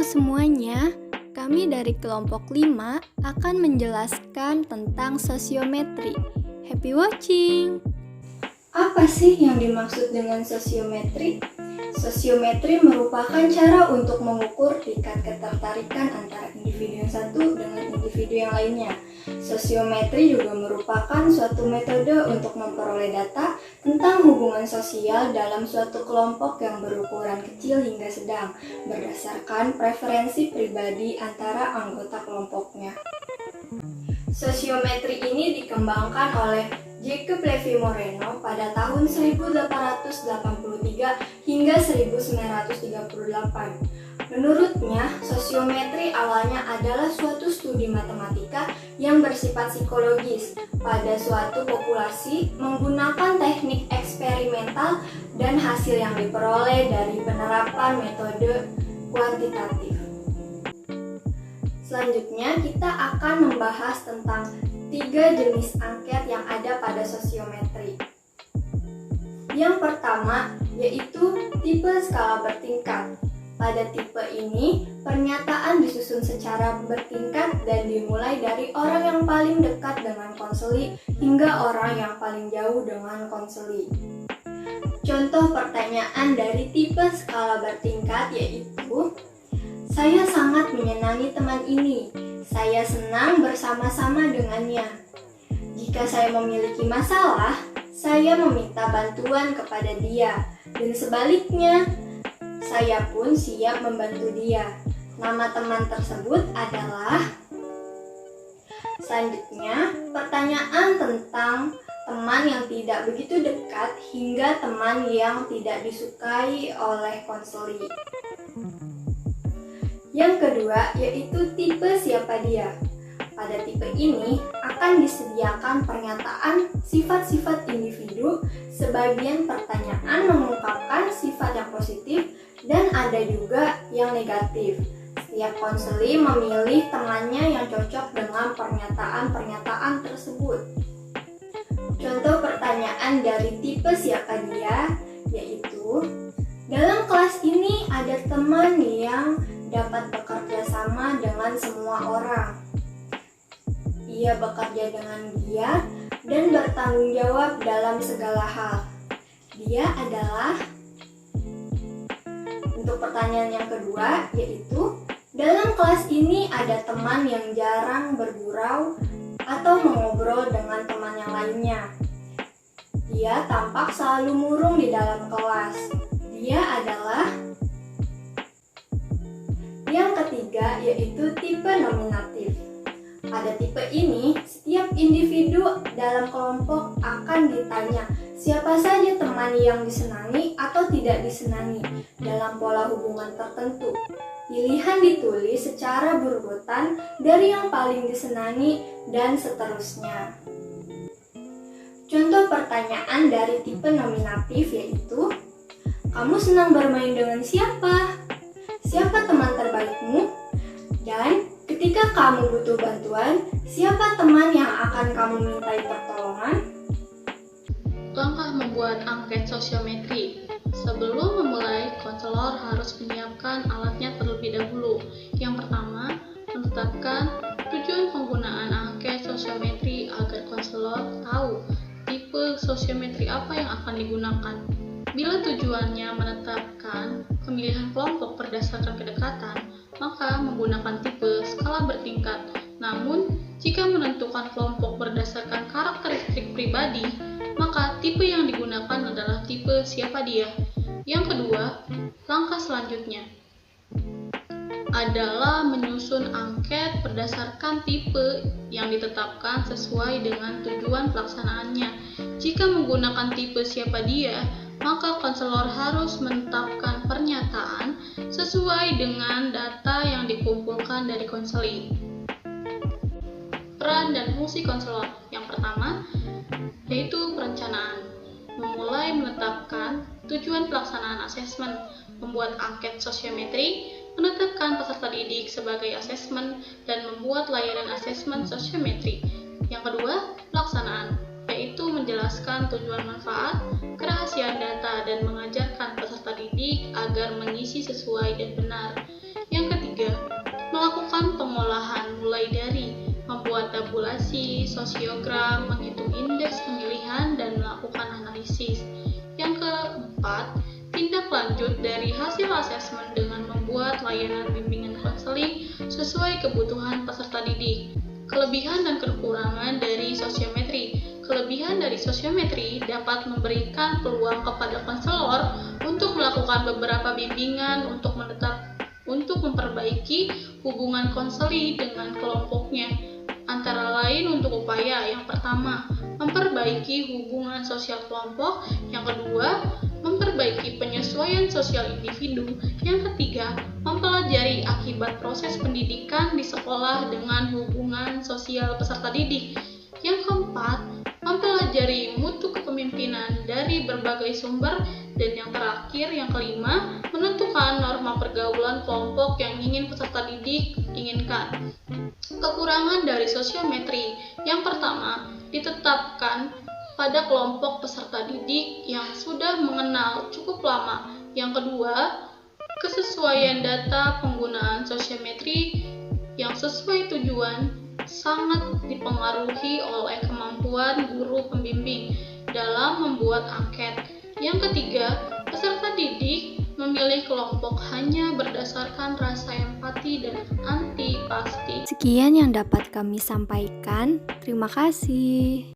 semuanya, kami dari kelompok 5 akan menjelaskan tentang sosiometri. Happy watching! Apa sih yang dimaksud dengan sosiometri? Sosiometri merupakan cara untuk mengukur tingkat ketertarikan antara individu yang satu dengan individu yang lainnya. Sosiometri juga merupakan suatu metode untuk memperoleh data tentang hubungan sosial dalam suatu kelompok yang berukuran kecil hingga sedang, berdasarkan preferensi pribadi antara anggota kelompoknya. Sosiometri ini dikembangkan oleh Jacob Levi Moreno pada tahun 1883 hingga 1938. Menurutnya, sosiometri awalnya adalah suatu studi matematika yang bersifat psikologis pada suatu populasi menggunakan teknik eksperimental dan hasil yang diperoleh dari penerapan metode kuantitatif. Selanjutnya, kita akan membahas tentang 3 jenis angket yang ada pada sosiometri. Yang pertama yaitu tipe skala bertingkat. Pada tipe ini, pernyataan disusun secara bertingkat dan dimulai dari orang yang paling dekat dengan konseli hingga orang yang paling jauh dengan konseli. Contoh pertanyaan dari tipe skala bertingkat yaitu, saya sangat menyenangi teman ini. Saya senang bersama-sama dengannya. Jika saya memiliki masalah, saya meminta bantuan kepada dia. Dan sebaliknya, saya pun siap membantu dia. Nama teman tersebut adalah... Selanjutnya, pertanyaan tentang teman yang tidak begitu dekat hingga teman yang tidak disukai oleh konseli. Yang kedua yaitu tipe siapa dia. Pada tipe ini akan disediakan pernyataan sifat-sifat individu, sebagian pertanyaan mengungkapkan sifat yang positif dan ada juga yang negatif. Setiap konseli memilih temannya yang cocok dengan pernyataan-pernyataan tersebut. Contoh pertanyaan dari tipe siapa dia yaitu, dalam kelas ini ada teman yang dapat bekerja sama dengan semua orang. Ia bekerja dengan giat dan bertanggung jawab dalam segala hal. Dia adalah... Untuk pertanyaan yang kedua yaitu, dalam kelas ini ada teman yang jarang bergurau atau mengobrol dengan teman yang lainnya. Dia tampak selalu murung di dalam kelas. Dia adalah... Yang ketiga yaitu tipe nominatif. Pada tipe ini, setiap individu dalam kelompok akan ditanya siapa saja teman yang disenangi atau tidak disenangi dalam pola hubungan tertentu. Pilihan ditulis secara berurutan dari yang paling disenangi dan seterusnya. Contoh pertanyaan dari tipe nominatif yaitu, kamu senang bermain dengan siapa? Siapa teman terbaikmu? Dan ketika kamu butuh bantuan, siapa teman yang akan kamu mintai pertolongan? Langkah membuat angket sosiometri. Sebelum memulai, konselor harus menyiapkan alatnya terlebih dahulu. Yang pertama, menetapkan tujuan penggunaan angket sosiometri agar konselor tahu tipe sosiometri apa yang akan digunakan. Bila tujuannya menetapkan pemilihan kelompok berdasarkan kedekatan, maka menggunakan tipe skala bertingkat. Namun, jika menentukan kelompok berdasarkan karakteristik pribadi, maka tipe yang digunakan adalah tipe siapa dia. Yang kedua, langkah selanjutnya adalah menyusun angket berdasarkan tipe yang ditetapkan sesuai dengan tujuan pelaksanaannya. Jika menggunakan tipe siapa dia, maka konselor harus menetapkan pernyataan sesuai dengan data yang dikumpulkan dari konseli. Peran dan fungsi konselor. Yang pertama, yaitu perencanaan. Memulai menetapkan tujuan pelaksanaan asesmen, membuat angket sosiometri, menetapkan peserta didik sebagai asesmen, dan membuat layanan asesmen sosiometri. Yang kedua, pelaksanaan, yaitu menjelaskan tujuan manfaat, kerahasiaan data, dan mengajarkan peserta didik agar mengisi sesuai dan benar. Yang ketiga, evaluasi, sosiogram, menghitung indeks pemilihan, dan melakukan analisis. Yang keempat, tindak lanjut dari hasil asesmen dengan membuat layanan bimbingan konseling sesuai kebutuhan peserta didik. Kelebihan dan kekurangan dari sosiometri. Kelebihan dari sosiometri dapat memberikan peluang kepada konselor untuk melakukan beberapa bimbingan untuk memperbaiki hubungan konseli dengan kelompoknya. Antara lain untuk upaya yang pertama, memperbaiki hubungan sosial kelompok, yang kedua, memperbaiki penyesuaian sosial individu, yang ketiga, mempelajari akibat proses pendidikan di sekolah dengan hubungan sosial peserta didik, yang keempat, mempelajari mutu kepemimpinan dari berbagai sumber, dan yang terakhir, yang kelima, menentukan norma pergaulan kelompok yang ingin peserta didik inginkan. Kekurangan dari sosiometri. Yang pertama, ditetapkan pada kelompok peserta didik yang sudah mengenal cukup lama. Yang kedua, kesesuaian data penggunaan sosiometri yang sesuai tujuan sangat dipengaruhi oleh kemampuan guru pembimbing dalam membuat angket. Yang ketiga, peserta didik memilih kelompok hanya berdasarkan rasa empati dan antipasti. Sekian yang dapat kami sampaikan. Terima kasih.